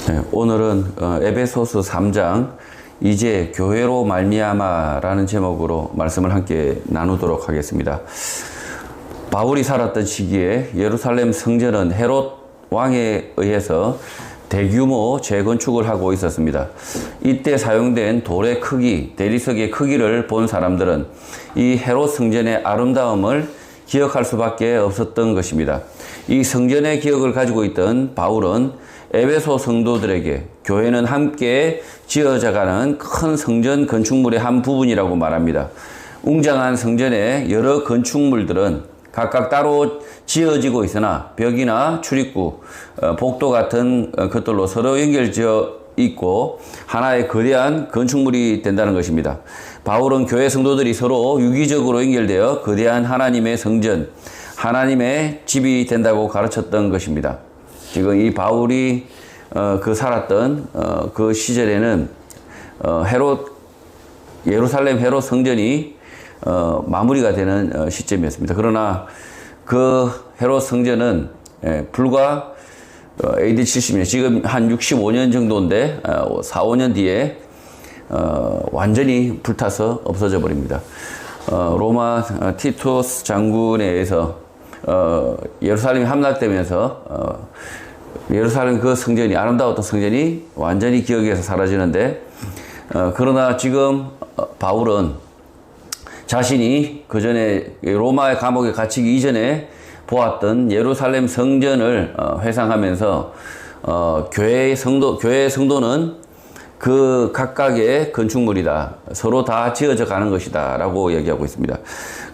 네, 오늘은 에베소서 3장 이제 교회로 말미암아라는 제목으로 말씀을 함께 나누도록 하겠습니다. 바울이 살았던 시기에 예루살렘 성전은 헤롯 왕에 의해서 대규모 재건축을 하고 있었습니다. 이때 사용된 돌의 크기, 대리석의 크기를 본 사람들은 이 헤롯 성전의 아름다움을 기억할 수밖에 없었던 것입니다. 이 성전의 기억을 가지고 있던 바울은 에베소 성도들에게 교회는 함께 지어져가는 큰 성전 건축물의 한 부분이라고 말합니다. 웅장한 성전의 여러 건축물들은 각각 따로 지어지고 있으나 벽이나 출입구, 복도 같은 것들로 서로 연결되어 있고 하나의 거대한 건축물이 된다는 것입니다. 바울은 교회 성도들이 서로 유기적으로 연결되어 거대한 하나님의 성전, 하나님의 집이 된다고 가르쳤던 것입니다. 지금 이 바울이 살았던 그 시절에는 예루살렘 헤롯 성전이 마무리가 되는 시점이었습니다. 그러나 그 헤롯 성전은 불과 AD 70년, 지금 한 65년 정도인데 4, 5년 뒤에 완전히 불타서 없어져 버립니다. 로마 티투스 장군에 의해서 예루살렘이 함락되면서 예루살렘 그 성전이, 아름다웠던 성전이 완전히 기억에서 사라지는데, 그러나 지금 바울은 자신이 그 전에 로마의 감옥에 갇히기 이전에 보았던 예루살렘 성전을 회상하면서 교회의 성도는 그 각각의 건축물이다. 서로 다 지어져 가는 것이다. 라고 얘기하고 있습니다.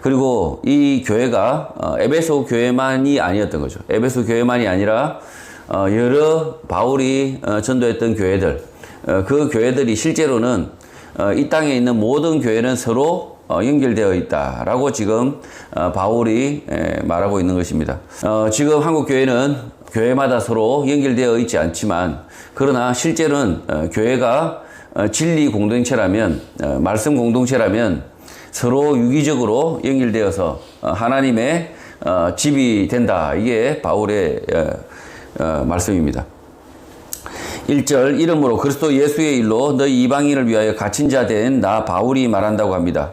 그리고 이 교회가 에베소 교회만이 아니었던 거죠. 에베소 교회만이 아니라 여러 바울이 전도했던 교회들, 그 교회들이 실제로는 이 땅에 있는 모든 교회는 서로 연결되어 있다라고 지금 바울이 말하고 있는 것입니다. 지금 한국 교회는 교회마다 서로 연결되어 있지 않지만, 그러나 실제로는 교회가 진리 공동체라면, 말씀 공동체라면 서로 유기적으로 연결되어서 하나님의 집이 된다. 이게 바울의 말씀입니다. 1절, 이름으로 그리스도 예수의 일로 너희 이방인을 위하여 갇힌 자 된 나 바울이 말한다고 합니다.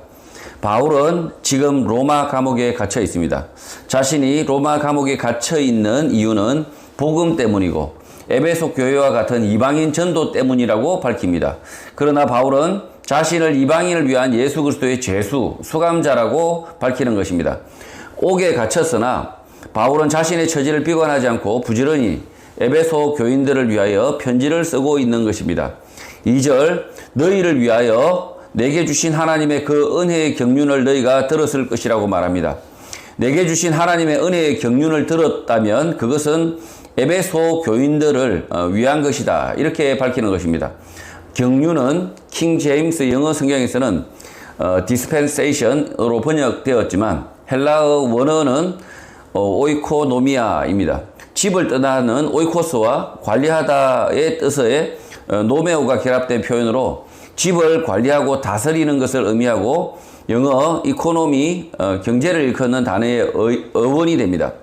바울은 지금 로마 감옥에 갇혀 있습니다. 자신이 로마 감옥에 갇혀 있는 이유는 복음 때문이고 에베소 교회와 같은 이방인 전도 때문이라고 밝힙니다. 그러나 바울은 자신을 이방인을 위한 예수 그리스도의 죄수, 수감자라고 밝히는 것입니다. 옥에 갇혔으나 바울은 자신의 처지를 비관하지 않고 부지런히 에베소 교인들을 위하여 편지를 쓰고 있는 것입니다. 2절, 너희를 위하여 내게 주신 하나님의 그 은혜의 경륜을 너희가 들었을 것이라고 말합니다. 내게 주신 하나님의 은혜의 경륜을 들었다면 그것은 에베소 교인들을 위한 것이다. 이렇게 밝히는 것입니다. 경륜은 킹 제임스 영어 성경에서는 dispensation으로 번역되었지만 헬라어 원어는 오이코노미아입니다. 집을 떠나는 오이코스와 관리하다의 뜻의 노메오가 결합된 표현으로 집을 관리하고 다스리는 것을 의미하고 영어 이코노미, 경제를 일컫는 단어의 어원이 됩니다.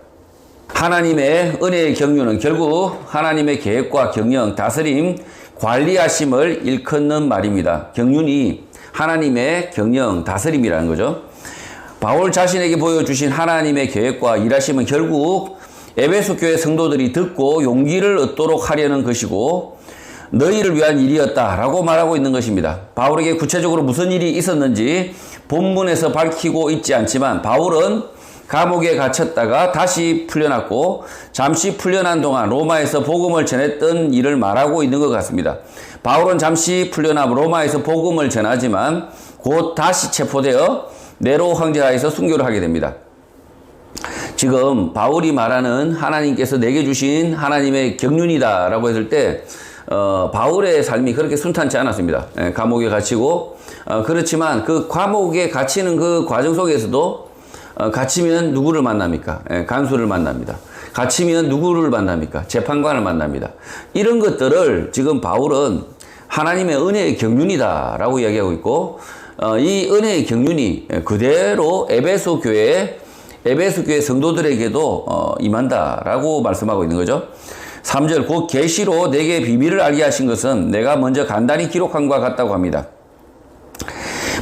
하나님의 은혜의 경륜은 결국 하나님의 계획과 경영, 다스림, 관리하심을 일컫는 말입니다. 경륜이 하나님의 경영, 다스림이라는 거죠. 바울 자신에게 보여주신 하나님의 계획과 일하심은 결국 에베소 교회 성도들이 듣고 용기를 얻도록 하려는 것이고 너희를 위한 일이었다라고 말하고 있는 것입니다. 바울에게 구체적으로 무슨 일이 있었는지 본문에서 밝히고 있지 않지만 바울은 감옥에 갇혔다가 다시 풀려났고 잠시 풀려난 동안 로마에서 복음을 전했던 일을 말하고 있는 것 같습니다. 바울은 잠시 풀려나 로마에서 복음을 전하지만 곧 다시 체포되어 네로 황제하에서 순교를 하게 됩니다. 지금 바울이 말하는 하나님께서 내게 주신 하나님의 경륜이다라고 했을 때 바울의 삶이 그렇게 순탄치 않았습니다. 감옥에 갇히고 그렇지만 그 감옥에 갇히는 그 과정 속에서도 갇히면 누구를 만납니까? 간수를 만납니다. 갇히면 누구를 만납니까? 재판관을 만납니다. 이런 것들을 지금 바울은 하나님의 은혜의 경륜이다라고 이야기하고 있고 이 은혜의 경륜이 그대로 에베소 교회 성도들에게도 임한다라고 말씀하고 있는 거죠. 3절 곧 계시로 내게 비밀을 알게 하신 것은 내가 먼저 간단히 기록한 것과 같다고 합니다.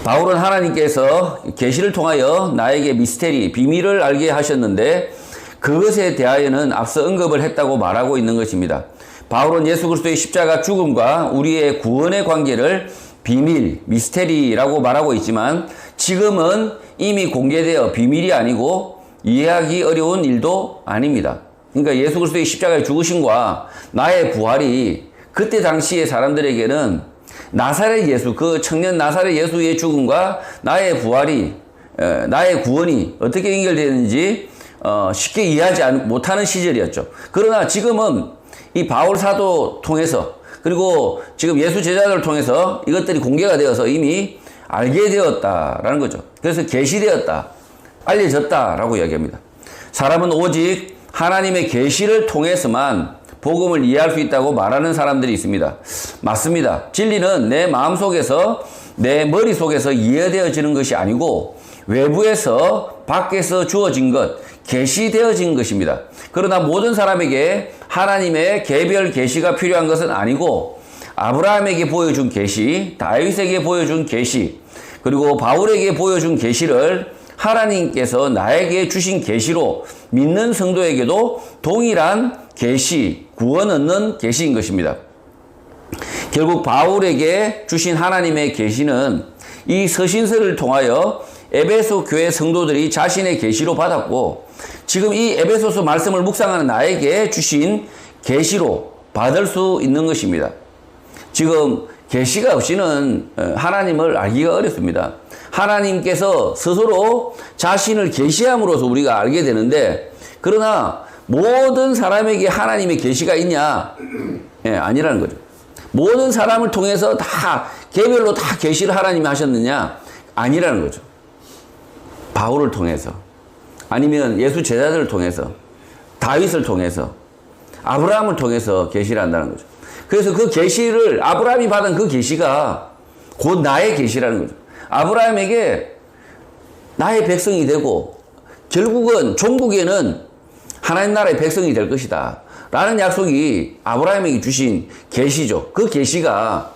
바울은 하나님께서 계시를 통하여 나에게 미스테리, 비밀을 알게 하셨는데 그것에 대하여는 앞서 언급을 했다고 말하고 있는 것입니다. 바울은 예수 그리스도의 십자가 죽음과 우리의 구원의 관계를 비밀, 미스테리라고 말하고 있지만 지금은 이미 공개되어 비밀이 아니고 이해하기 어려운 일도 아닙니다. 그러니까 예수 그리스도의 십자가의 죽으심과 나의 부활이 그때 당시의 사람들에게는 나사렛 예수, 그 청년 나사렛 예수의 죽음과 나의 부활이, 나의 구원이 어떻게 연결되는지 쉽게 이해하지 못하는 시절이었죠. 그러나 지금은 이 바울 사도 통해서 그리고 지금 예수 제자들을 통해서 이것들이 공개가 되어서 이미 알게 되었다라는 거죠. 그래서 계시되었다, 알려졌다라고 이야기합니다. 사람은 오직 하나님의 계시를 통해서만 복음을 이해할 수 있다고 말하는 사람들이 있습니다. 맞습니다. 진리는 내 마음속에서, 내 머릿속에서 이해되어지는 것이 아니고 외부에서, 밖에서 주어진 것, 계시되어진 것입니다. 그러나 모든 사람에게 하나님의 개별 계시가 필요한 것은 아니고 아브라함에게 보여준 계시, 다윗에게 보여준 계시, 그리고 바울에게 보여준 계시를 하나님께서 나에게 주신 계시로 믿는 성도에게도 동일한 계시, 구원 얻는 계시인 것입니다. 결국 바울에게 주신 하나님의 계시는 이 서신서를 통하여 에베소 교회 성도들이 자신의 계시로 받았고 지금 이 에베소서 말씀을 묵상하는 나에게 주신 계시로 받을 수 있는 것입니다. 지금 계시가 없이는 하나님을 알기가 어렵습니다. 하나님께서 스스로 자신을 계시함으로써 우리가 알게 되는데 그러나 모든 사람에게 하나님의 계시가 있냐? 아니라는 거죠. 모든 사람을 통해서 다 개별로 다 계시를 하나님이 하셨느냐? 아니라는 거죠. 바울을 통해서 아니면 예수 제자들을 통해서 다윗을 통해서 아브라함을 통해서 계시를 한다는 거죠. 그래서 그 계시를 아브라함이 받은 그 계시가 곧 나의 계시라는 거죠. 아브라함에게 나의 백성이 되고 결국은 종국에는 하나님 나라의 백성이 될 것이다 라는 약속이 아브라함에게 주신 계시죠. 그 계시가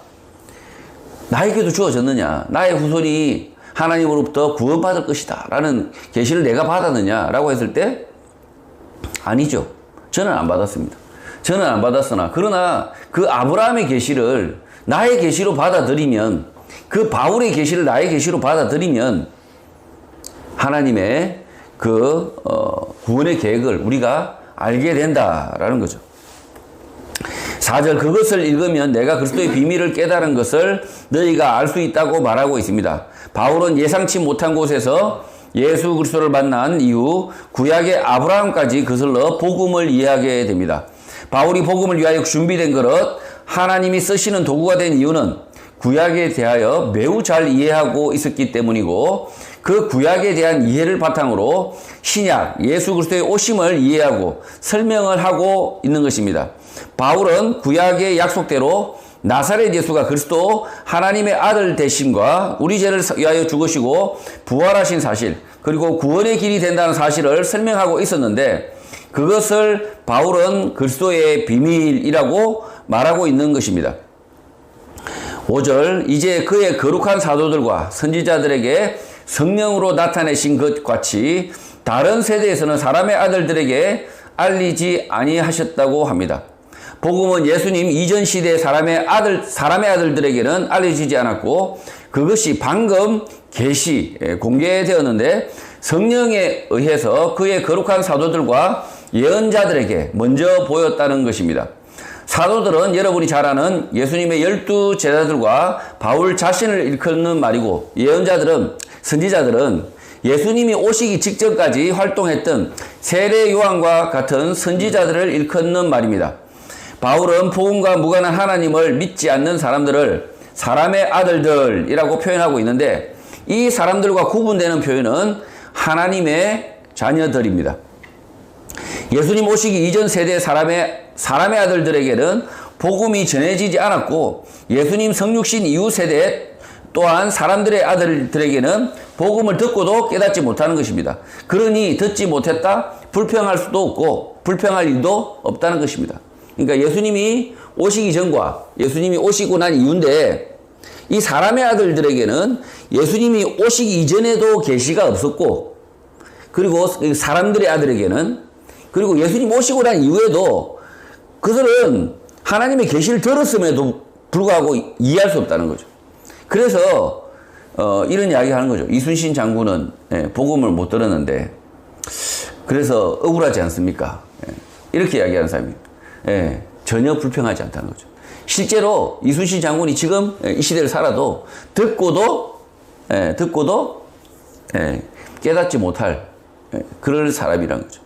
나에게도 주어졌느냐, 나의 후손이 하나님으로부터 구원받을 것이다 라는 계시를 내가 받았느냐 라고 했을 때 아니죠. 저는 안 받았습니다. 저는 안 받았으나 그러나 그 아브라함의 계시를 나의 계시로 받아들이면, 그 바울의 계시를 나의 계시로 받아들이면 하나님의 그 구원의 계획을 우리가 알게 된다라는 거죠. 4절 그것을 읽으면 내가 그리스도의 비밀을 깨달은 것을 너희가 알 수 있다고 말하고 있습니다. 바울은 예상치 못한 곳에서 예수 그리스도를 만난 이후 구약의 아브라함까지 거슬러 복음을 이해하게 됩니다. 바울이 복음을 위하여 준비된 그릇, 하나님이 쓰시는 도구가 된 이유는 구약에 대하여 매우 잘 이해하고 있었기 때문이고 그 구약에 대한 이해를 바탕으로 신약, 예수 그리스도의 오심을 이해하고 설명을 하고 있는 것입니다. 바울은 구약의 약속대로 나사렛 예수가 그리스도 하나님의 아들 되심과 우리 죄를 위하여 죽으시고 부활하신 사실, 그리고 구원의 길이 된다는 사실을 설명하고 있었는데 그것을 바울은 그리스도의 비밀이라고 말하고 있는 것입니다. 5절 이제 그의 거룩한 사도들과 선지자들에게 성령으로 나타내신 것 같이 다른 세대에서는 사람의 아들들에게 알리지 아니하셨다고 합니다. 복음은 예수님 이전 시대의 사람의 아들들에게는 알려지지 않았고 그것이 방금 공개되었는데 성령에 의해서 그의 거룩한 사도들과 예언자들에게 먼저 보였다는 것입니다. 사도들은 여러분이 잘 아는 예수님의 12 제자들과 바울 자신을 일컫는 말이고, 예언자들은, 선지자들은 예수님이 오시기 직전까지 활동했던 세례 요한과 같은 선지자들을 일컫는 말입니다. 바울은 복음과 무관한 하나님을 믿지 않는 사람들을 사람의 아들들이라고 표현하고 있는데 이 사람들과 구분되는 표현은 하나님의 자녀들입니다. 예수님 오시기 이전 세대 사람의 아들들에게는 복음이 전해지지 않았고 예수님 성육신 이후 세대 또한 사람들의 아들들에게는 복음을 듣고도 깨닫지 못하는 것입니다. 그러니 듣지 못했다? 불평할 수도 없고 불평할 일도 없다는 것입니다. 그러니까 예수님이 오시기 전과 예수님이 오시고 난 이후인데 이 사람의 아들들에게는 예수님이 오시기 이전에도 계시가 없었고 그리고 사람들의 아들에게는 그리고 예수님 오시고 난 이후에도 그들은 하나님의 계시를 들었음에도 불구하고 이해할 수 없다는 거죠. 그래서 이런 이야기 하는 거죠. 이순신 장군은 복음을 못 들었는데 그래서 억울하지 않습니까? 이렇게 이야기하는 사람입니다. 전혀 불평하지 않다는 거죠. 실제로 이순신 장군이 지금 이 시대를 살아도 듣고도 깨닫지 못할 그럴 사람이라는 거죠.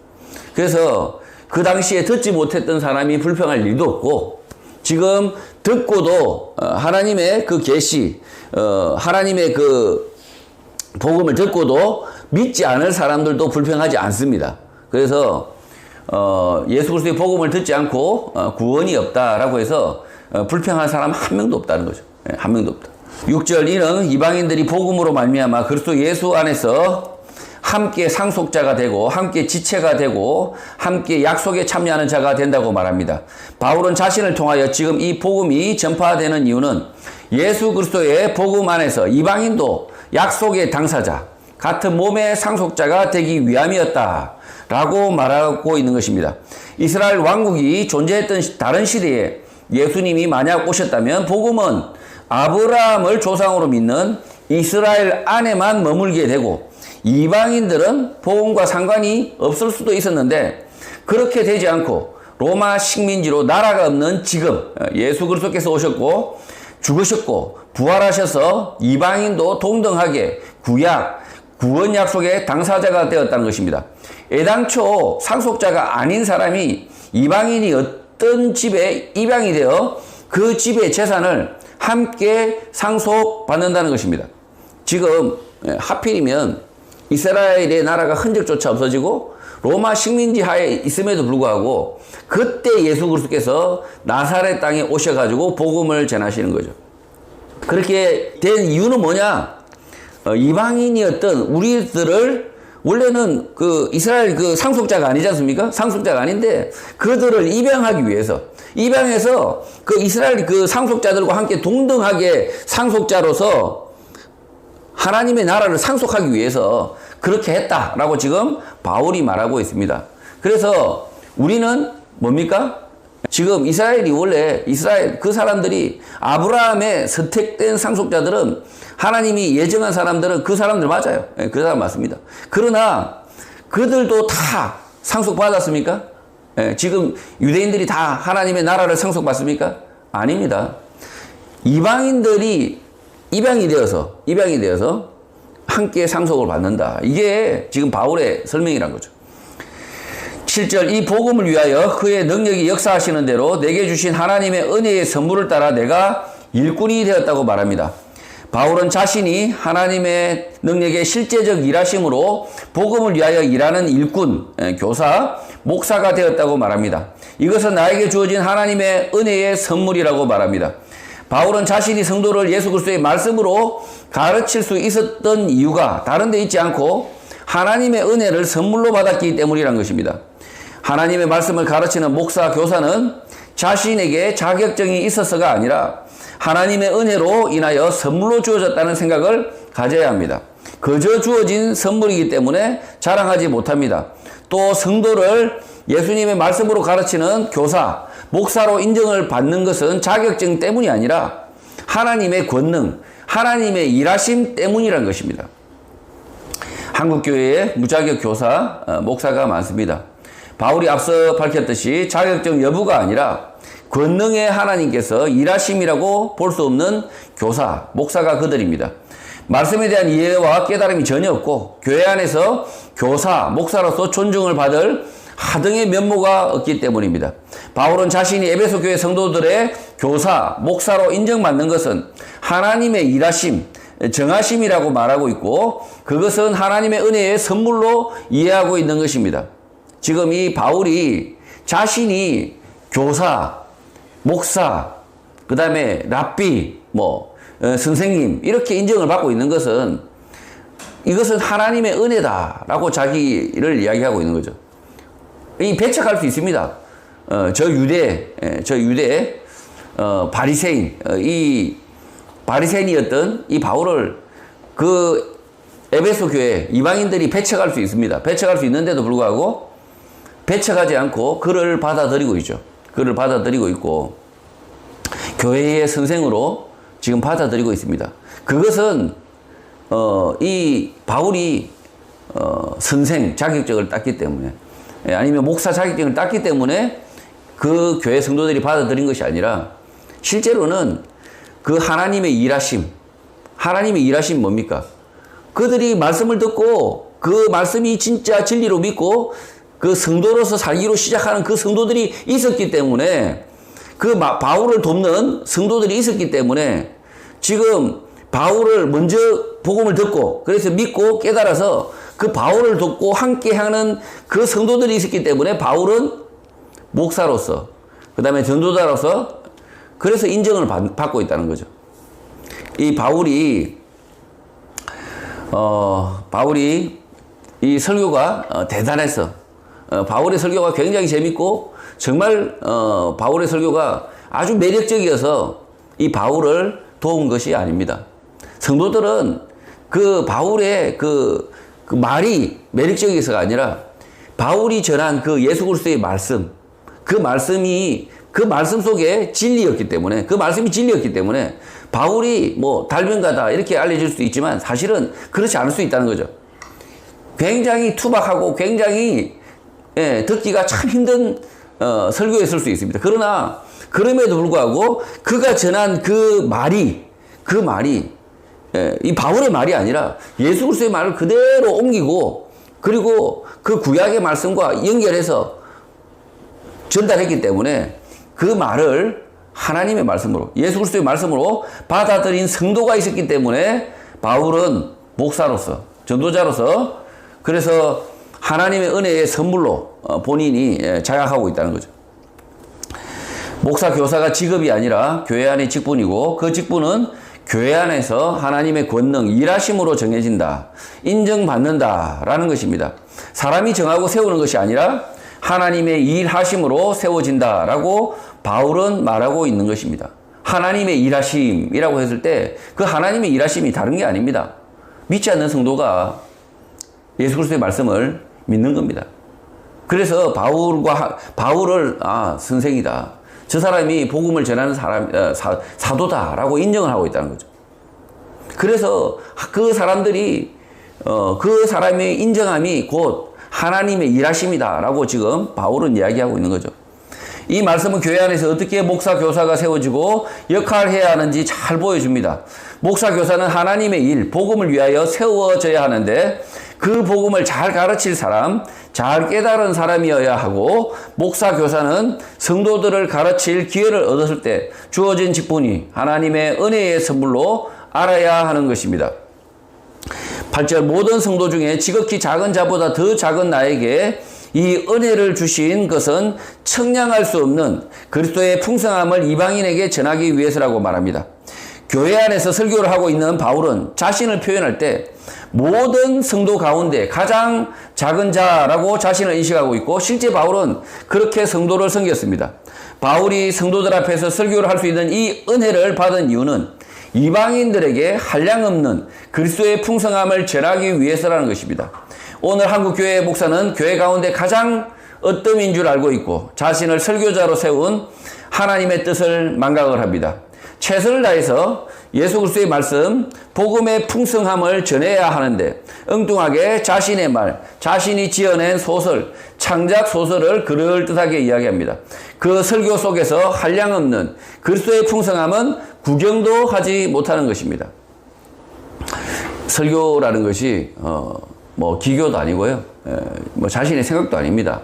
그래서 그 당시에 듣지 못했던 사람이 불평할 일도 없고 지금 듣고도 하나님의 그 계시, 하나님의 그 복음을 듣고도 믿지 않을 사람들도 불평하지 않습니다. 그래서 예수 그리스도의 복음을 듣지 않고 구원이 없다라고 해서 불평할 사람 한 명도 없다는 거죠. 한 명도 없다. 6절 이는 이방인들이 복음으로 말미암아 그리스도 예수 안에서 함께 상속자가 되고 함께 지체가 되고 함께 약속에 참여하는 자가 된다고 말합니다. 바울은 자신을 통하여 지금 이 복음이 전파되는 이유는 예수 그리스도의 복음 안에서 이방인도 약속의 당사자, 같은 몸의 상속자가 되기 위함이었다라고 말하고 있는 것입니다. 이스라엘 왕국이 존재했던 다른 시대에 예수님이 만약 오셨다면 복음은 아브라함을 조상으로 믿는 이스라엘 안에만 머물게 되고 이방인들은 복음과 상관이 없을 수도 있었는데 그렇게 되지 않고 로마 식민지로 나라가 없는 지금 예수 그리스도께서 오셨고 죽으셨고 부활하셔서 이방인도 동등하게 구원 약속의 당사자가 되었다는 것입니다. 애당초 상속자가 아닌 사람이 이방인이 어떤 집에 입양이 되어 그 집의 재산을 함께 상속받는다는 것입니다. 지금 하필이면 이스라엘의 나라가 흔적조차 없어지고 로마 식민지 하에 있음에도 불구하고 그때 예수 그리스도께서 나사렛 땅에 오셔가지고 복음을 전하시는 거죠. 그렇게 된 이유는 뭐냐? 이방인이었던 우리들을 원래는 그 이스라엘 그 상속자가 아니지 않습니까? 상속자가 아닌데 그들을 입양하기 위해서 입양해서 그 이스라엘 그 상속자들과 함께 동등하게 상속자로서 하나님의 나라를 상속하기 위해서 그렇게 했다라고 지금 바울이 말하고 있습니다. 그래서 우리는 뭡니까? 지금 이스라엘이 원래 이스라엘 그 사람들이 아브라함의 선택된 상속자들은 하나님이 예정한 사람들은 그 사람들 맞아요. 그 사람 맞습니다. 그러나 그들도 다 상속받았습니까? 지금 유대인들이 다 하나님의 나라를 상속받습니까? 아닙니다. 이방인들이 입양이 되어서 함께 상속을 받는다. 이게 지금 바울의 설명이란 거죠. 7절 이 복음을 위하여 그의 능력이 역사하시는 대로 내게 주신 하나님의 은혜의 선물을 따라 내가 일꾼이 되었다고 말합니다. 바울은 자신이 하나님의 능력의 실제적 일하심으로 복음을 위하여 일하는 일꾼, 교사, 목사가 되었다고 말합니다. 이것은 나에게 주어진 하나님의 은혜의 선물이라고 말합니다. 바울은 자신이 성도를 예수 그리스도의 말씀으로 가르칠 수 있었던 이유가 다른 데 있지 않고 하나님의 은혜를 선물로 받았기 때문이란 것입니다. 하나님의 말씀을 가르치는 목사, 교사는 자신에게 자격증이 있어서가 아니라 하나님의 은혜로 인하여 선물로 주어졌다는 생각을 가져야 합니다. 그저 주어진 선물이기 때문에 자랑하지 못합니다. 또 성도를 예수님의 말씀으로 가르치는 교사, 목사로 인정을 받는 것은 자격증 때문이 아니라 하나님의 권능, 하나님의 일하심 때문이라는 것입니다. 한국교회에 무자격 교사, 목사가 많습니다. 바울이 앞서 밝혔듯이 자격증 여부가 아니라 권능의 하나님께서 일하심이라고 볼 수 없는 교사, 목사가 그들입니다. 말씀에 대한 이해와 깨달음이 전혀 없고 교회 안에서 교사, 목사로서 존중을 받을 하등의 면모가 없기 때문입니다. 바울은 자신이 에베소 교회 성도들의 교사, 목사로 인정받는 것은 하나님의 일하심, 정하심이라고 말하고 있고 그것은 하나님의 은혜의 선물로 이해하고 있는 것입니다. 지금 이 바울이 자신이 교사, 목사, 그 다음에 랍비, 선생님 이렇게 인정을 받고 있는 것은 이것은 하나님의 은혜다라고 자기를 이야기하고 있는 거죠. 이 배척할 수 있습니다. 저 유대 바리새인 이 바리새인이었던 이 바울을 그 에베소 교회 이방인들이 배척할 수 있습니다. 배척할 수 있는데도 불구하고 배척하지 않고 그를 받아들이고 있죠. 그를 받아들이고 있고 교회의 선생으로 지금 받아들이고 있습니다. 그것은 이 바울이 선생 자격증을 땄기 때문에 아니면 목사 자격증을 땄기 때문에 그 교회 성도들이 받아들인 것이 아니라 실제로는 그 하나님의 일하심 뭡니까? 그들이 말씀을 듣고 그 말씀이 진짜 진리로 믿고 그 성도로서 살기로 시작하는 그 성도들이 있었기 때문에 그 바울을 돕는 성도들이 있었기 때문에 지금 바울을 먼저 복음을 듣고 그래서 믿고 깨달아서 그 바울을 돕고 함께하는 그 성도들이 있었기 때문에 바울은 목사로서 그 다음에 전도자로서 그래서 인정을 받고 있다는 거죠. 이 바울이 이 설교가 대단했어. 바울의 설교가 굉장히 재밌고 정말 바울의 설교가 아주 매력적이어서 이 바울을 도운 것이 아닙니다. 성도들은 그 바울의 그 말이 매력적이어서가 아니라 바울이 전한 그 예수 그리스도의 말씀, 그 말씀 속에 진리였기 때문에, 그 말씀이 진리였기 때문에 바울이 뭐 달변가다 이렇게 알려질 수도 있지만 사실은 그렇지 않을 수 있다는 거죠. 굉장히 투박하고 굉장히 듣기가 참 힘든 설교였을 수 있습니다. 그러나 그럼에도 불구하고 그가 전한 그 말이 이 바울의 말이 아니라 예수 그리스도의 말을 그대로 옮기고 그리고 그 구약의 말씀과 연결해서 전달했기 때문에 그 말을 하나님의 말씀으로 예수 그리스도의 말씀으로 받아들인 성도가 있었기 때문에 바울은 목사로서 전도자로서 그래서 하나님의 은혜의 선물로 본인이 자각하고 있다는 거죠. 목사 교사가 직업이 아니라 교회 안의 직분이고 그 직분은 교회 안에서 하나님의 권능 일하심으로 정해진다. 인정받는다라는 것입니다. 사람이 정하고 세우는 것이 아니라 하나님의 일하심으로 세워진다라고 바울은 말하고 있는 것입니다. 하나님의 일하심이라고 했을 때 그 하나님의 일하심이 다른 게 아닙니다. 믿지 않는 성도가 예수 그리스도의 말씀을 믿는 겁니다. 그래서 바울을 선생이다. 저 사람이 복음을 전하는 사도다라고 인정을 하고 있다는 거죠. 그래서 그 사람들이 그 사람의 인정함이 곧 하나님의 일하심이다라고 지금 바울은 이야기하고 있는 거죠. 이 말씀은 교회 안에서 어떻게 목사 교사가 세워지고 역할을 해야 하는지 잘 보여줍니다. 목사 교사는 하나님의 일, 복음을 위하여 세워져야 하는데 그 복음을 잘 가르칠 사람, 잘 깨달은 사람이어야 하고 목사 교사는 성도들을 가르칠 기회를 얻었을 때 주어진 직분이 하나님의 은혜의 선물로 알아야 하는 것입니다. 8절 모든 성도 중에 지극히 작은 자보다 더 작은 나에게 이 은혜를 주신 것은 청량할 수 없는 그리스도의 풍성함을 이방인에게 전하기 위해서라고 말합니다. 교회 안에서 설교를 하고 있는 바울은 자신을 표현할 때 모든 성도 가운데 가장 작은 자라고 자신을 인식하고 있고 실제 바울은 그렇게 성도를 섬겼습니다. 바울이 성도들 앞에서 설교를 할 수 있는 이 은혜를 받은 이유는 이방인들에게 한량없는 그리스도의 풍성함을 전하기 위해서라는 것입니다. 오늘 한국교회의 목사는 교회 가운데 가장 어뜸인 줄 알고 있고 자신을 설교자로 세운 하나님의 뜻을 망각을 합니다. 최선을 다해서 예수 그리스도의 말씀, 복음의 풍성함을 전해야 하는데 엉뚱하게 자신의 말, 자신이 지어낸 소설, 창작 소설을 그럴듯하게 이야기합니다. 그 설교 속에서 한량없는 그리스도의 풍성함은 구경도 하지 못하는 것입니다. 설교라는 것이 기교도 아니고요. 자신의 생각도 아닙니다.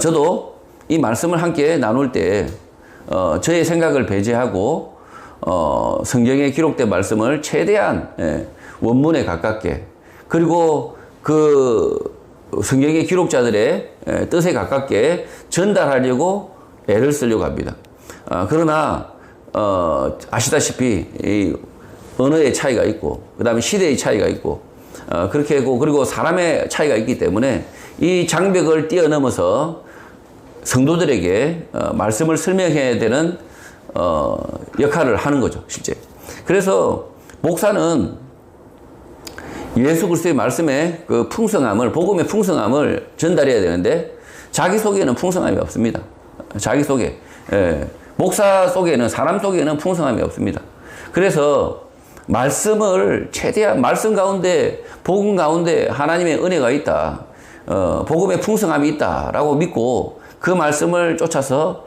저도 이 말씀을 함께 나눌 때 저의 생각을 배제하고 성경에 기록된 말씀을 최대한 원문에 가깝게 그리고 그 성경의 기록자들의 뜻에 가깝게 전달하려고 애를 쓰려고 합니다. 그러나 아시다시피 이 언어의 차이가 있고 그 다음에 시대의 차이가 있고 그렇게 하고 그리고 사람의 차이가 있기 때문에 이 장벽을 뛰어넘어서 성도들에게 말씀을 설명해야 되는 역할을 하는 거죠, 실제. 그래서 목사는 예수 그리스도의 말씀의 그 풍성함을, 복음의 풍성함을 전달해야 되는데 자기 속에는 풍성함이 없습니다. 자기 속에. 목사 속에는, 사람 속에는 풍성함이 없습니다. 그래서 말씀을 최대한, 말씀 가운데, 복음 가운데 하나님의 은혜가 있다. 복음의 풍성함이 있다라고 믿고 그 말씀을 쫓아서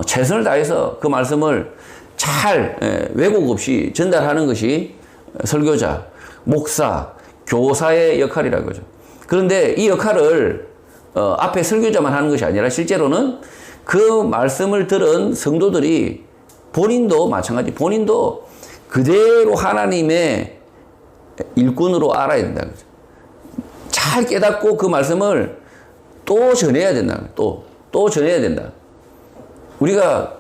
최선을 다해서 그 말씀을 잘 왜곡 없이 전달하는 것이 설교자, 목사, 교사의 역할이라는 거죠. 그런데 이 역할을 앞에 설교자만 하는 것이 아니라 실제로는 그 말씀을 들은 성도들이 본인도 마찬가지, 본인도 그대로 하나님의 일꾼으로 알아야 된다는 거죠. 잘 깨닫고 그 말씀을 또 전해야 된다는 거예요. 또 전해야 된다. 우리가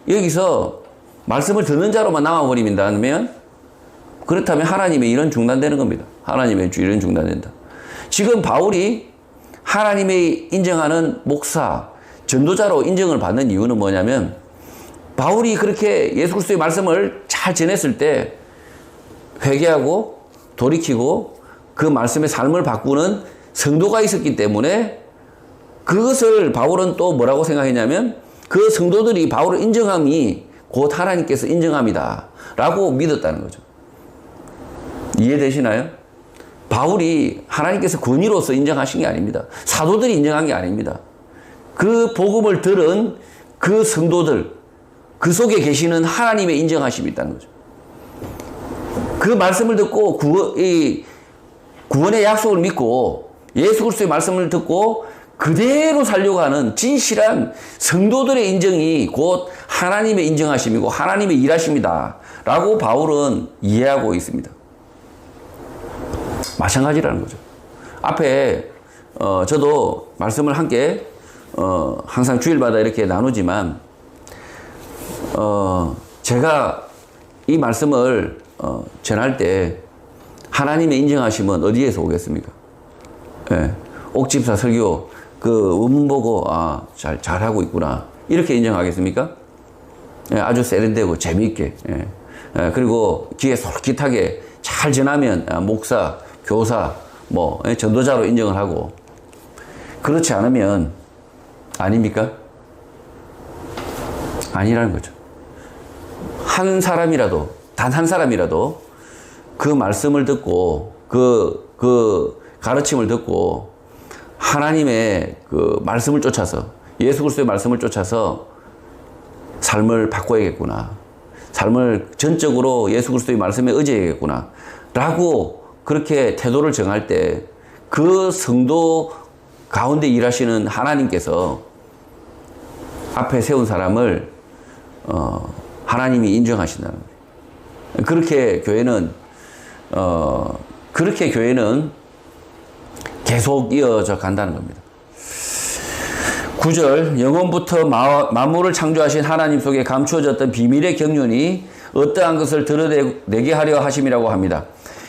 여기서 말씀을 듣는 자로만 남아버리면 그렇다면 하나님의 일은 중단되는 겁니다. 하나님의 일은 중단된다. 지금 바울이 하나님의 인정하는 목사, 전도자로 인정을 받는 이유는 뭐냐면 바울이 그렇게 예수 그리스도의 말씀을 잘 전했을 때 회개하고 돌이키고 그 말씀의 삶을 바꾸는 성도가 있었기 때문에 그것을 바울은 또 뭐라고 생각했냐면 그 성도들이 바울을 인정함이 곧 하나님께서 인정함이다 라고 믿었다는 거죠. 이해되시나요? 바울이 하나님께서 권위로서 인정하신 게 아닙니다. 사도들이 인정한 게 아닙니다. 그 복음을 들은 그 성도들, 그 속에 계시는 하나님의 인정하심이 있다는 거죠. 그 말씀을 듣고 구원의 약속을 믿고 예수 그리스도의 말씀을 듣고 그대로 살려고 하는 진실한 성도들의 인정이 곧 하나님의 인정하심이고 하나님의 일하심이다 라고 바울은 이해하고 있습니다. 마찬가지라는 거죠. 앞에 저도 말씀을 함께 항상 주일마다 이렇게 나누지만 제가 이 말씀을 전할 때 하나님의 인정하심은 어디에서 오겠습니까? 예, 옥집사 설교 그 원문 보고 잘하고 있구나 이렇게 인정하겠습니까? 예, 아주 세련되고 재미있게 그리고 귀에 솔깃하게 잘 전하면 목사, 교사, 전도자로 인정을 하고 그렇지 않으면 아닙니까? 아니라는 거죠. 한 사람이라도, 단 한 사람이라도 그 말씀을 듣고 그 가르침을 듣고 하나님의 그 말씀을 쫓아서 예수 그리스도의 말씀을 쫓아서 삶을 바꿔야겠구나. 삶을 전적으로 예수 그리스도의 말씀에 의지해야겠구나. 라고 그렇게 태도를 정할 때 그 성도 가운데 일하시는 하나님께서 앞에 세운 사람을 하나님이 인정하신다는 거예요. 그렇게 교회는 계속 이어져 간다는 겁니다. 9절 영원부터 만물을 창조하신 하나님 속에 감추어졌던 비밀의 경륜이 어떠한 것을 드러내게 하려 하심이라고 합니다.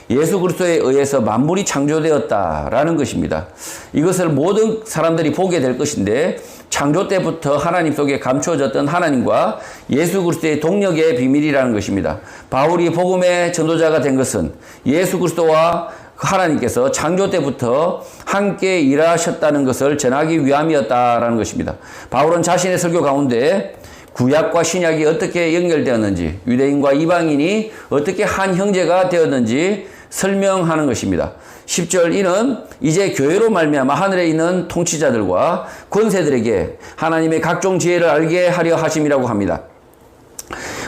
예수 그리스도에 의해서 만물이 창조되었다라는 것입니다. 이것을 모든 사람들이 보게 될 것인데 창조 때부터 하나님 속에 감추어졌던 하나님과 예수 그리스도의 동력의 비밀이라는 것입니다. 바울이 복음의 전도자가 된 것은 예수 그리스도와 하나님께서 창조 때부터 함께 일하셨다는 것을 전하기 위함이었다라는 것입니다. 바울은 자신의 설교 가운데 구약과 신약이 어떻게 연결되었는지, 유대인과 이방인이 어떻게 한 형제가 되었는지 설명하는 것입니다. 10절 이는 이제 교회로 말미암아 하늘에 있는 통치자들과 권세들에게 하나님의 각종 지혜를 알게 하려 하심이라고 합니다.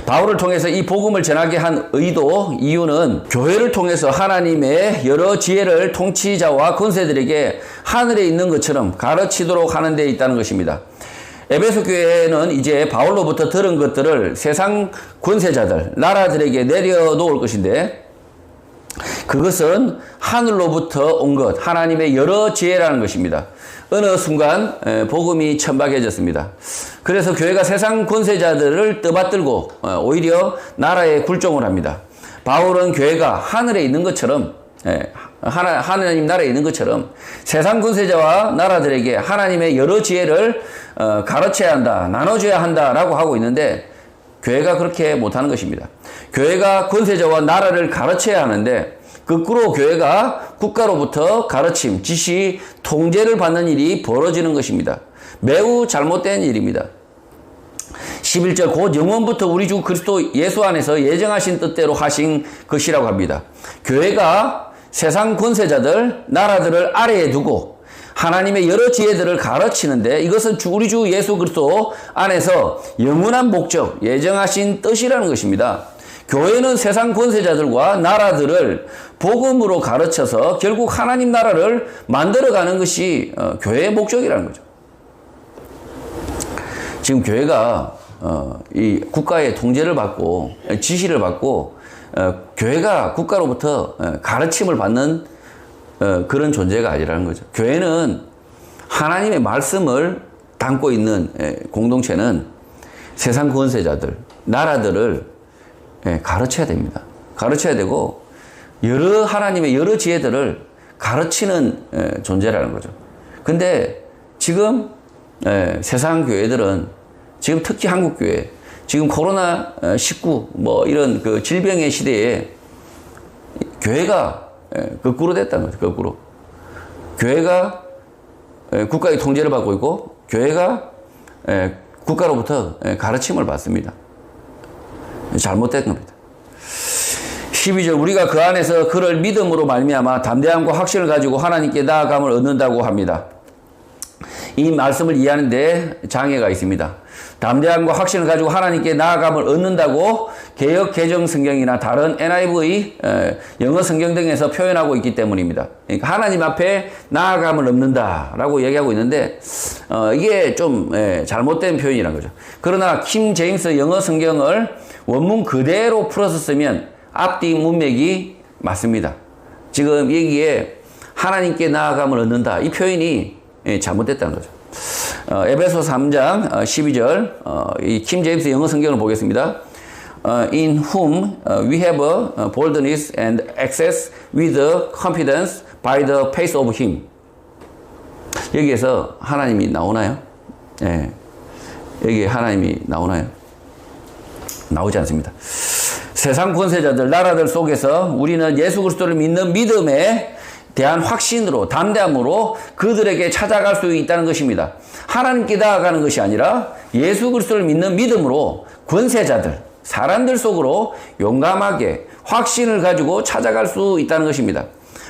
바울을 통해서 이 복음을 전하게 한 이유는 교회를 통해서 하나님의 여러 지혜를 통치자와 권세들에게 하늘에 있는 것처럼 가르치도록 하는 데 있다는 것입니다. 에베소 교회는 이제 바울로부터 들은 것들을 세상 권세자들, 나라들에게 내려놓을 것인데 그것은 하늘로부터 온 것, 하나님의 여러 지혜라는 것입니다. 어느 순간 복음이 천박해졌습니다. 그래서 교회가 세상 권세자들을 떠받들고 오히려 나라에 굴종을 합니다. 바울은 교회가 하늘에 있는 것처럼 하나님 나라에 있는 것처럼 세상 권세자와 나라들에게 하나님의 여러 지혜를 가르쳐야 한다, 나눠줘야 한다라고 하고 있는데 교회가 그렇게 못하는 것입니다. 교회가 권세자와 나라를 가르쳐야 하는데 거꾸로 교회가 국가로부터 가르침, 지시, 통제를 받는 일이 벌어지는 것입니다. 매우 잘못된 일입니다. 11절 곧 영원부터 우리 주 그리스도 예수 안에서 예정하신 뜻대로 하신 것이라고 합니다. 교회가 세상 권세자들, 나라들을 아래에 두고 하나님의 여러 지혜들을 가르치는데 이것은 우리 주 예수 그리스도 안에서 영원한 목적, 예정하신 뜻이라는 것입니다. 교회는 세상 권세자들과 나라들을 복음으로 가르쳐서 결국 하나님 나라를 만들어가는 것이 교회의 목적이라는 거죠. 지금 교회가 이 국가의 통제를 받고 지시를 받고 교회가 국가로부터 가르침을 받는 그런 존재가 아니라는 거죠. 교회는 하나님의 말씀을 담고 있는 공동체는 세상 권세자들, 나라들을 가르쳐야 됩니다. 가르쳐야 되고 하나님의 여러 지혜들을 가르치는 존재라는 거죠. 근데 지금 세상 교회들은 지금 특히 한국 교회, 지금 코로나19 뭐 이런 그 질병의 시대에 교회가 거꾸로 됐다는 거죠. 거꾸로. 교회가 국가의 통제를 받고 있고 교회가 국가로부터 가르침을 받습니다. 잘못된 겁니다. 12절 우리가 그 안에서 그를 믿음으로 말미암아 담대함과 확신을 가지고 하나님께 나아감을 얻는다고 합니다. 이 말씀을 이해하는데 장애가 있습니다. 담대함과 확신을 가지고 하나님께 나아감을 얻는다고 개역 개정 성경이나 다른 NIV 영어 성경 등에서 표현하고 있기 때문입니다. 그러니까 하나님 앞에 나아감을 얻는다라고 얘기하고 있는데 이게 좀 잘못된 표현이라는 거죠. 그러나 킹 제임스 영어 성경을 원문 그대로 풀어서 쓰면 앞뒤 문맥이 맞습니다. 지금 여기에 하나님께 나아감을 얻는다 이 표현이 잘못됐다는 거죠. 에베소 3장 12절 이 킹 제임스 영어 성경을 보겠습니다. In whom we have boldness and access with confidence by the face of him. 여기에서 하나님이 나오나요? 예. 여기 하나님이 나오나요? 나오지 않습니다. 세상 권세자들, 나라들 속에서 우리는 예수 그리스도를 믿는 믿음에 대한 확신으로, 담대함으로 그들에게 찾아갈 수 있다는 것입니다. 하나님께 나아가는 것이 아니라 예수 그리스도를 믿는 믿음으로 권세자들, 사람들 속으로 용감하게 확신을 가지고 찾아갈 수 있다는 것입니다.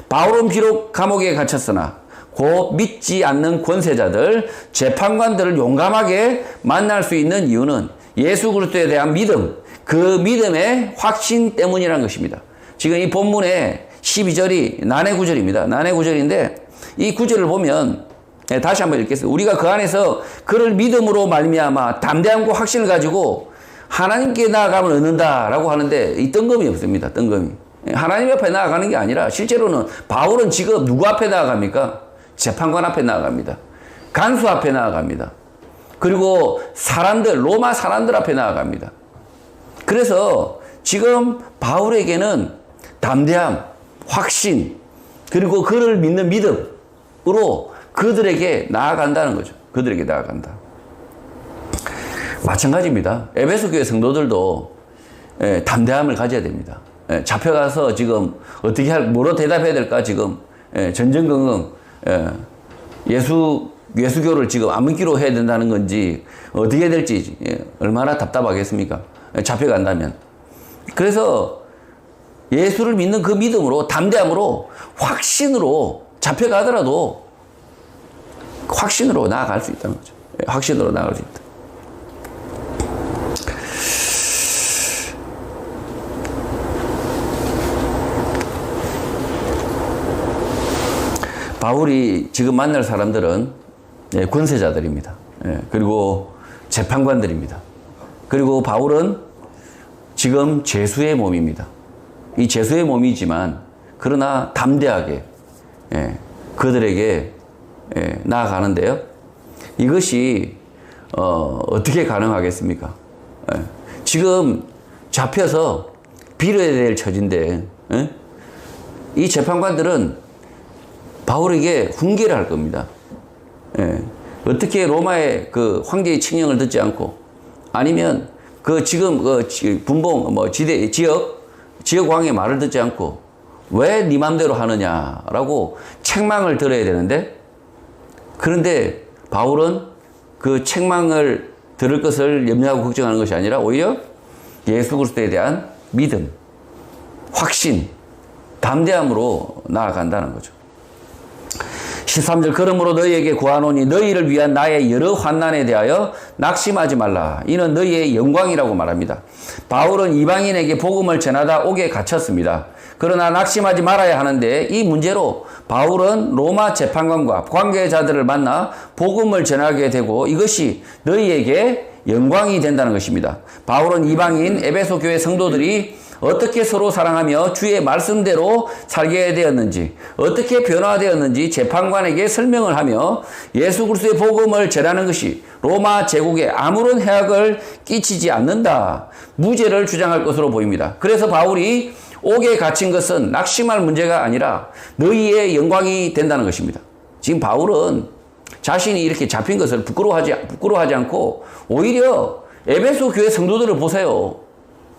바울은 비록 감옥에 갇혔으나 곧 믿지 않는 권세자들, 재판관들을 용감하게 만날 수 있는 이유는 예수 그리스도에 대한 믿음, 그 믿음의 확신 때문이라는 것입니다. 지금 이 본문의 12절이 난해 구절입니다. 난해 구절인데 이 구절을 보면 다시 한번 읽겠습니다. 우리가 그 안에서 그를 믿음으로 말미암아 담대함과 확신을 가지고 하나님께 나아감을 얻는다라고 하는데 이 뜬금이 없습니다. 뜬금이. 하나님 앞에 나아가는 게 아니라 실제로는 바울은 지금 누구 앞에 나아갑니까? 재판관 앞에 나아갑니다. 간수 앞에 나아갑니다. 그리고 사람들, 로마 사람들 앞에 나아갑니다. 그래서 지금 바울에게는 담대함, 확신, 그리고 그를 믿는 믿음으로 그들에게 나아간다는 거죠. 그들에게 나아간다. 마찬가지입니다. 에베소 교회 성도들도 담대함을 가져야 됩니다. 잡혀가서 지금 어떻게 뭐로 대답해야 될까 지금 전전긍긍 예수교를 지금 안 믿기로 해야 된다는 건지 어떻게 해야 될지 얼마나 답답하겠습니까? 잡혀간다면. 그래서 예수를 믿는 그 믿음으로 담대함으로 확신으로 잡혀가더라도 확신으로 나아갈 수 있다는 거죠. 확신으로 나아갈 수 있다. 바울이 지금 만날 사람들은 권세자들입니다. 그리고 재판관들입니다. 그리고 바울은 지금 죄수의 몸입니다. 이 죄수의 몸이지만 그러나 담대하게 그들에게 나아가는데요. 이것이 어떻게 가능하겠습니까? 지금 잡혀서 빌어야 될 처지인데 이 재판관들은 바울에게 훈계를 할 겁니다. 예. 어떻게 로마의 그 황제의 칙령을 듣지 않고 아니면 그 지금 그 분봉 뭐 지역 왕의 말을 듣지 않고 왜 네 맘대로 하느냐라고 책망을 들어야 되는데, 그런데 바울은 그 책망을 들을 것을 염려하고 걱정하는 것이 아니라 오히려 예수 그리스도에 대한 믿음, 확신, 담대함으로 나아간다는 거죠. 13절, 그러므로 너희에게 구하노니 너희를 위한 나의 여러 환난에 대하여 낙심하지 말라. 이는 너희의 영광이라고 말합니다. 바울은 이방인에게 복음을 전하다 옥에 갇혔습니다. 그러나 낙심하지 말아야 하는데 이 문제로 바울은 로마 재판관과 관계자들을 만나 복음을 전하게 되고 이것이 너희에게 영광이 된다는 것입니다. 바울은 이방인 에베소 교회 성도들이 어떻게 서로 사랑하며 주의 말씀대로 살게 되었는지, 어떻게 변화되었는지 재판관에게 설명을 하며 예수 그리스도의 복음을 전하는 것이 로마 제국에 아무런 해악을 끼치지 않는다, 무죄를 주장할 것으로 보입니다. 그래서 바울이 옥에 갇힌 것은 낙심할 문제가 아니라 너희의 영광이 된다는 것입니다. 지금 바울은 자신이 이렇게 잡힌 것을 부끄러워하지 않고 오히려 에베소 교회 성도들을 보세요.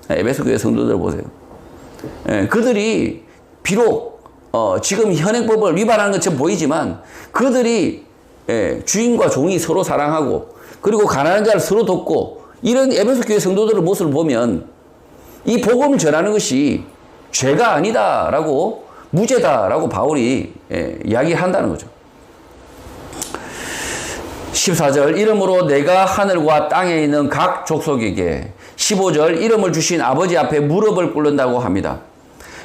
에베소 교회 성도들을 보세요. 그들이 비록 지금 현행법을 위반하는 것처럼 보이지만 그들이 주인과 종이 서로 사랑하고 그리고 가난한 자를 서로 돕고 이런 에베소 교회 성도들의 모습을 보면 이 복음을 전하는 것이 죄가 아니다라고, 무죄다라고 바울이 이야기한다는 거죠. 14절, 이러므로 내가 하늘과 땅에 있는 각 족속에게, 15절, 이름을 주신 아버지 앞에 무릎을 꿇는다고 합니다.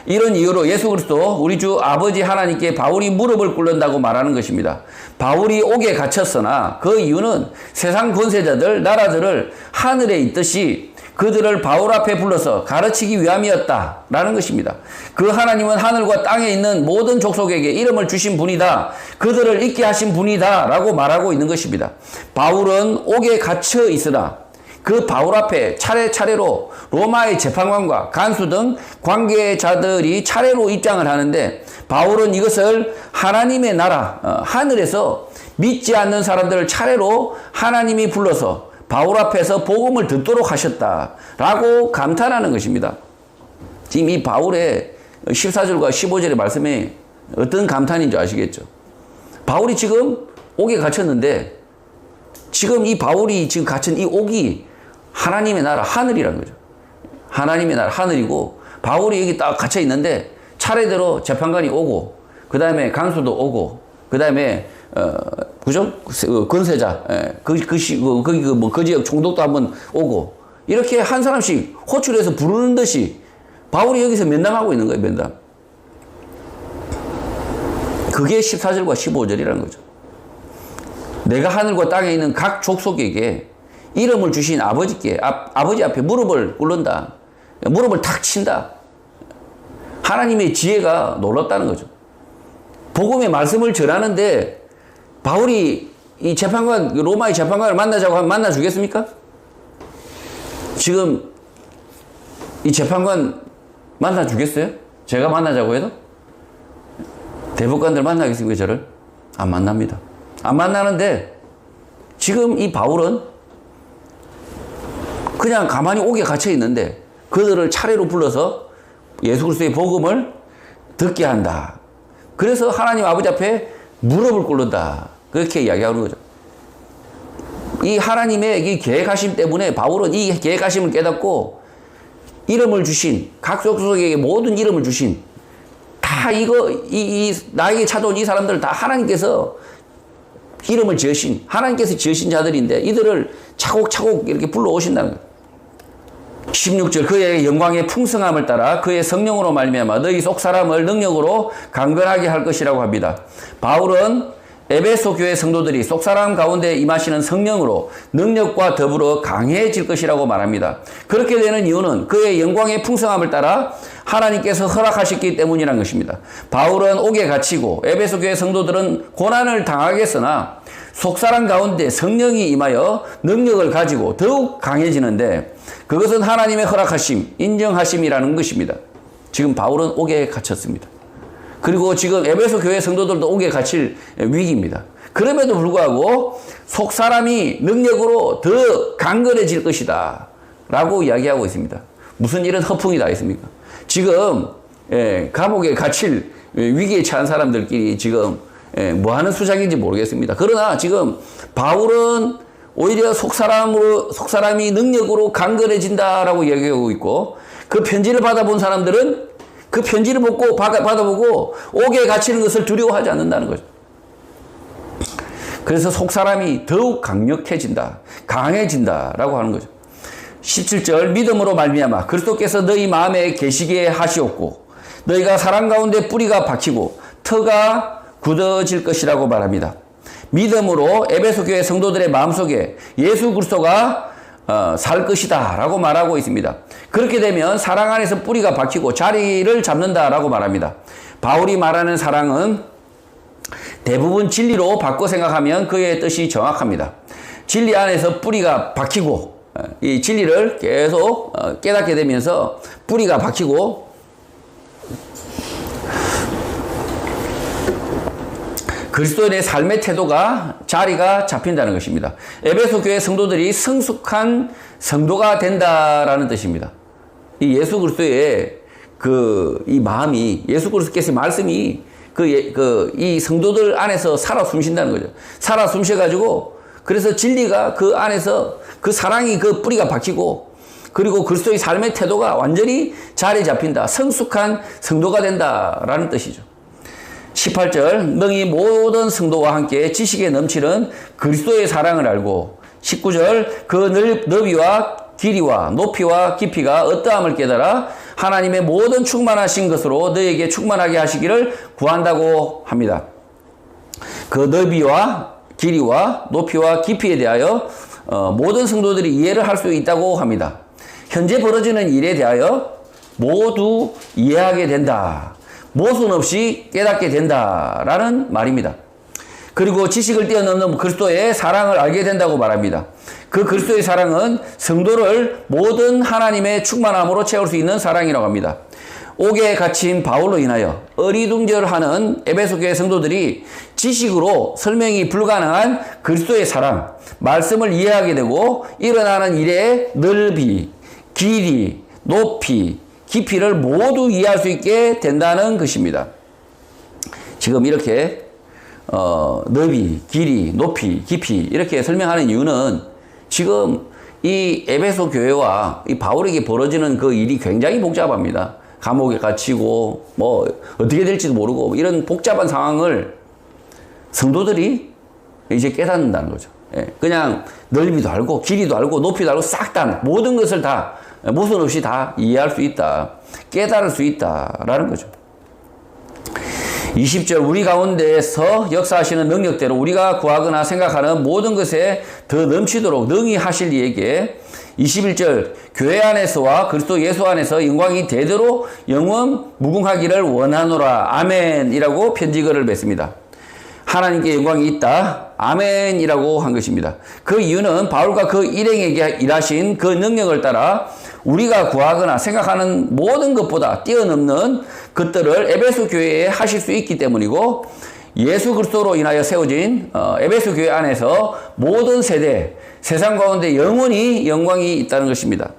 이런 이유로 예수 그리스도 우리 주 아버지 하나님께 바울이 무릎을 꿇는다고 말하는 것입니다. 바울이 옥에 갇혔으나 그 이유는 세상 권세자들, 나라들을 하늘에 있듯이 그들을 바울 앞에 불러서 가르치기 위함이었다라는 것입니다. 그 하나님은 하늘과 땅에 있는 모든 족속에게 이름을 주신 분이다, 그들을 있게 하신 분이다 라고 말하고 있는 것입니다. 바울은 옥에 갇혀 있으나 그 바울 앞에 차례차례로 로마의 재판관과 간수 등 관계자들이 차례로 입장을 하는데 바울은 이것을 하나님의 나라, 하늘에서 믿지 않는 사람들을 차례로 하나님이 불러서 바울 앞에서 복음을 듣도록 하셨다라고 감탄하는 것입니다. 지금 이 바울의 14절과 15절의 말씀에 어떤 감탄인 줄 아시겠죠? 바울이 지금 옥에 갇혔는데 지금 이 바울이 지금 갇힌 이 옥이 하나님의 나라, 하늘이라는 거죠. 하나님의 나라, 하늘이고 바울이 여기 딱 갇혀 있는데 차례대로 재판관이 오고 그 다음에 간수도 오고 그 다음에 그죠? 권세자, 그 지역 총독도 한번 오고, 이렇게 한 사람씩 호출해서 부르는 듯이 바울이 여기서 면담하고 있는 거예요, 면담. 그게 14절과 15절이라는 거죠. 내가 하늘과 땅에 있는 각 족속에게 이름을 주신 아버지께, 아버지 앞에 무릎을 꿇는다. 무릎을 탁 친다. 하나님의 지혜가 놀랍다는 거죠. 복음의 말씀을 전하는데 바울이 이 재판관, 로마의 재판관을 만나자고 하면 만나주겠습니까? 지금 이 재판관 만나주겠어요? 제가 만나자고 해도? 대법관들 만나겠습니까, 저를? 안 만납니다. 안 만나는데 지금 이 바울은 그냥 가만히 옥에 갇혀 있는데 그들을 차례로 불러서 예수 그리스도의 복음을 듣게 한다. 그래서 하나님 아버지 앞에 무릎을 꿇는다. 그렇게 이야기하는 거죠. 이 하나님의 이 계획하심 때문에 바울은 이 계획하심을 깨닫고 이름을 주신, 각 족속에게 모든 이름을 주신, 다 나에게 찾아온 이 사람들 다 하나님께서 이름을 지으신, 하나님께서 지으신 자들인데 이들을 차곡차곡 이렇게 불러오신다는 거예요. 16절, 그의 영광의 풍성함을 따라 그의 성령으로 말미암아 너희 속 사람을 능력으로 강건하게 할 것이라고 합니다. 바울은 에베소 교회 성도들이 속사람 가운데 임하시는 성령으로 능력과 더불어 강해질 것이라고 말합니다. 그렇게 되는 이유는 그의 영광의 풍성함을 따라 하나님께서 허락하셨기 때문이라는 것입니다. 바울은 옥에 갇히고 에베소 교회 성도들은 고난을 당하겠으나 속사람 가운데 성령이 임하여 능력을 가지고 더욱 강해지는데 그것은 하나님의 허락하심, 인정하심이라는 것입니다. 지금 바울은 옥에 갇혔습니다. 그리고 지금 에베소 교회 성도들도 옥에 갇힐 위기입니다. 그럼에도 불구하고 속 사람이 능력으로 더 강건해질 것이다 라고 이야기하고 있습니다. 무슨 이런 허풍이 다 있습니까? 지금 감옥에 갇힐 위기에 처한 사람들끼리 지금 뭐 하는 수작인지 모르겠습니다. 그러나 지금 바울은 오히려 속 사람이 능력으로 강건해진다라고 이야기하고 있고, 그 편지를 받아본 사람들은 그 편지를 받아보고 옥에 갇히는 것을 두려워하지 않는다는 거죠. 그래서 속 사람이 더욱 강력해진다, 강해진다라고 하는 거죠. 17절, 믿음으로 말미암아 그리스도께서 너희 마음에 계시게 하시옵고 너희가 사랑 가운데 뿌리가 박히고 터가 굳어질 것이라고 말합니다. 믿음으로 에베소 교회 성도들의 마음속에 예수 그리스도가 살 것이다 라고 말하고 있습니다. 그렇게 되면 사랑 안에서 뿌리가 박히고 자리를 잡는다 라고 말합니다. 바울이 말하는 사랑은 대부분 진리로 바꿔 생각하면 그의 뜻이 정확합니다. 진리 안에서 뿌리가 박히고 이 진리를 계속 깨닫게 되면서 뿌리가 박히고 그리스도인의 삶의 태도가 자리가 잡힌다는 것입니다. 에베소 교회 성도들이 성숙한 성도가 된다라는 뜻입니다. 이 예수 그리스도의 이 마음이, 예수 그리스도께서의 말씀이 이 성도들 안에서 살아 숨쉰다는 거죠. 살아 숨쉬어가지고 그래서 진리가 그 안에서 그 사랑이 그 뿌리가 박히고 그리고 그리스도의 삶의 태도가 완전히 자리 잡힌다. 성숙한 성도가 된다라는 뜻이죠. 18절, 너희 모든 성도와 함께 지식에 넘치는 그리스도의 사랑을 알고 19절, 그 넓이와 길이와 높이와 깊이가 어떠함을 깨달아 하나님의 모든 충만하신 것으로 너희에게 충만하게 하시기를 구한다고 합니다. 그 넓이와 길이와 높이와 깊이에 대하여 모든 성도들이 이해를 할 수 있다고 합니다. 현재 벌어지는 일에 대하여 모두 이해하게 된다. 모순 없이 깨닫게 된다라는 말입니다. 그리고 지식을 뛰어넘는 그리스도의 사랑을 알게 된다고 말합니다. 그 그리스도의 사랑은 성도를 모든 하나님의 충만함으로 채울 수 있는 사랑이라고 합니다. 옥에 갇힌 바울로 인하여 어리둥절하는 에베소 교회 성도들이 지식으로 설명이 불가능한 그리스도의 사랑, 말씀을 이해하게 되고 일어나는 일의 넓이, 길이, 높이, 깊이를 모두 이해할 수 있게 된다는 것입니다. 지금 이렇게 넓이, 길이, 높이, 깊이 이렇게 설명하는 이유는 지금 이 에베소 교회와 이 바울에게 벌어지는 그 일이 굉장히 복잡합니다. 감옥에 갇히고 뭐 어떻게 될지도 모르고 이런 복잡한 상황을 성도들이 이제 깨닫는다는 거죠. 그냥 넓이도 알고 길이도 알고 높이도 알고 싹 다 모든 것을 다 모순 없이 다 이해할 수 있다. 깨달을 수 있다라는 거죠. 20절, 우리 가운데서 역사하시는 능력대로 우리가 구하거나 생각하는 모든 것에 더 넘치도록 능히 하실 이에게 21절, 교회 안에서와 그리스도 예수 안에서 영광이 대대로 영원 무궁하기를 원하노라. 아멘이라고 편지글을 맺습니다. 하나님께 영광이 있다. 아멘이라고 한 것입니다. 그 이유는 바울과 그 일행에게 일하신 그 능력을 따라 우리가 구하거나 생각하는 모든 것보다 뛰어넘는 것들을 에베소 교회에 하실 수 있기 때문이고, 예수 그리스도로 인하여 세워진 에베소 교회 안에서 모든 세대, 세상 가운데 영원히 영광이 있다는 것입니다.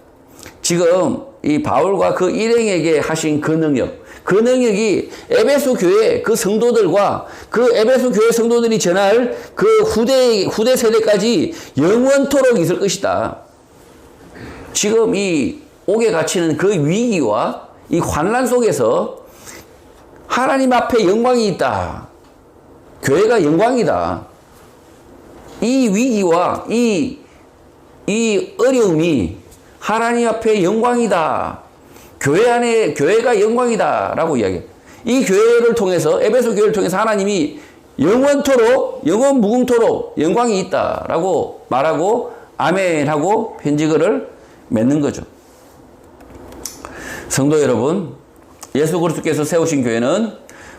지금 이 바울과 그 일행에게 하신 그 능력이 에베소 교회 그 성도들과 그 에베소 교회 성도들이 전할 그 후대 세대까지 영원토록 있을 것이다. 지금 이 옥에 갇히는 그 위기와 이 환난 속에서 하나님 앞에 영광이 있다. 교회가 영광이다. 이 위기와 이 어려움이 하나님 앞에 영광이다. 교회 안에 교회가 영광이다 라고 이야기해요. 이 교회를 통해서, 에베소 교회를 통해서 하나님이 영원토록, 영원 무궁토록 영광이 있다 라고 말하고 아멘하고 편지글을 맺는 거죠. 성도 여러분, 예수 그리스도께서 세우신 교회는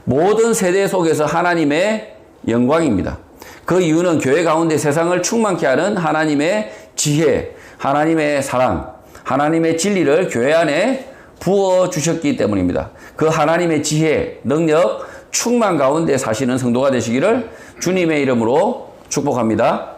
모든 세대 속에서 하나님의 영광입니다. 그 이유는 교회 가운데 세상을 충만케 하는 하나님의 지혜, 하나님의 사랑, 하나님의 진리를 교회 안에 부어주셨기 때문입니다. 그 하나님의 지혜, 능력, 충만 가운데 사시는 성도가 되시기를 주님의 이름으로 축복합니다.